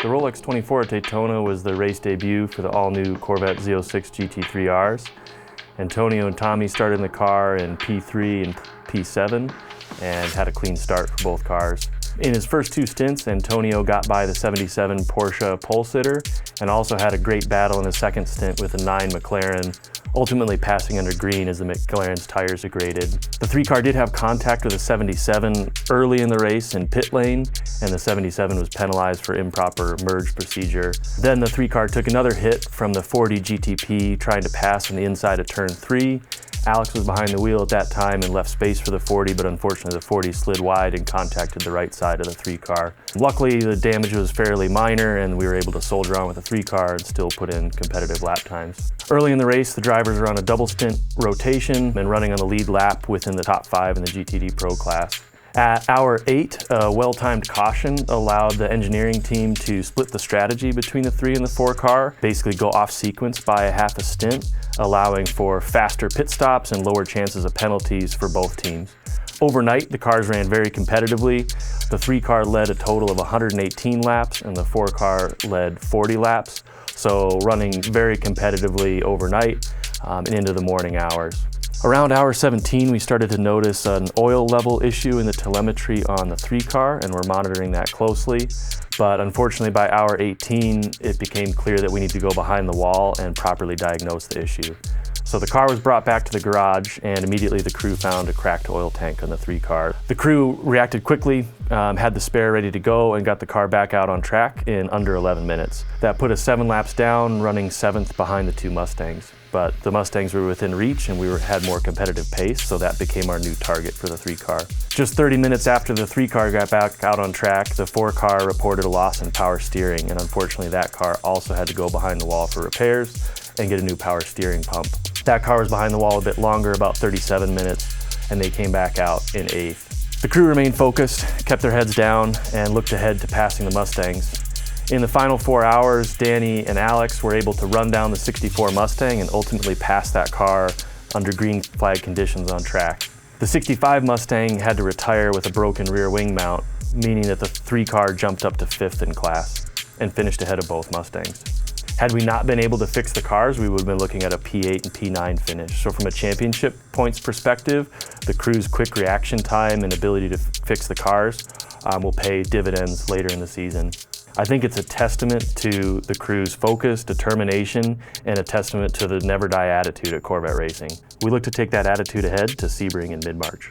The Rolex 24 at Daytona was the race debut for the all-new Corvette Z06 GT3.Rs. Antonio and Tommy started in the car in P3 and P7 and had a clean start for both cars. In his first two stints, Antonio got by the 77 Porsche pole sitter and also had a great battle in his second stint with a 9 McLaren, ultimately passing under green as the McLaren's tires degraded. The 3 car did have contact with a 77 early in the race in pit lane, and the 77 was penalized for improper merge procedure. Then the 3 car took another hit from the 40 GTP trying to pass on the inside of turn 3. Alex was behind the wheel at that time and left space for the 40, but unfortunately the 40 slid wide and contacted the right side of the 3 car. Luckily, the damage was fairly minor and we were able to soldier on with the 3 car and still put in competitive lap times. Early in the race, the drivers were on a double stint rotation and running on the lead lap within the top 5 in the GTDPRO class. At hour 8, a well-timed caution allowed the engineering team to split the strategy between the 3 and the 4 car, basically go off sequence by a half a stint, allowing for faster pit stops and lower chances of penalties for both teams. Overnight, the cars ran very competitively. The 3 car led a total of 118 laps and the 4 car led 40 laps, so running very competitively overnight and into the morning hours. Around hour 17, we started to notice an oil level issue in the telemetry on the 3 car, and we're monitoring that closely. But unfortunately, by hour 18, it became clear that we need to go behind the wall and properly diagnose the issue. So the car was brought back to the garage, and immediately the crew found a cracked oil tank on the 3 car. The crew reacted quickly, had the spare ready to go, and got the car back out on track in under 11 minutes. That put us 7 laps down, running 7th behind the 2 Mustangs. But the Mustangs were within reach and we had more competitive pace, so that became our new target for the 3 car. Just 30 minutes after the 3 car got back out on track, the 4 car reported a loss in power steering, and unfortunately that car also had to go behind the wall for repairs and get a new power steering pump. That car was behind the wall a bit longer, about 37 minutes, and they came back out in 8th. The crew remained focused, kept their heads down, and looked ahead to passing the Mustangs. In the final 4 hours, Danny and Alex were able to run down the 64 Mustang and ultimately pass that car under green flag conditions on track. The 65 Mustang had to retire with a broken rear wing mount, meaning that the 3 car jumped up to 5th in class and finished ahead of both Mustangs. Had we not been able to fix the cars, we would have been looking at a P8 and P9 finish. So from a championship points perspective, the crew's quick reaction time and ability to fix the cars will pay dividends later in the season. I think it's a testament to the crew's focus, determination, and a testament to the never-die attitude at Corvette Racing. We look to take that attitude ahead to Sebring in mid-March.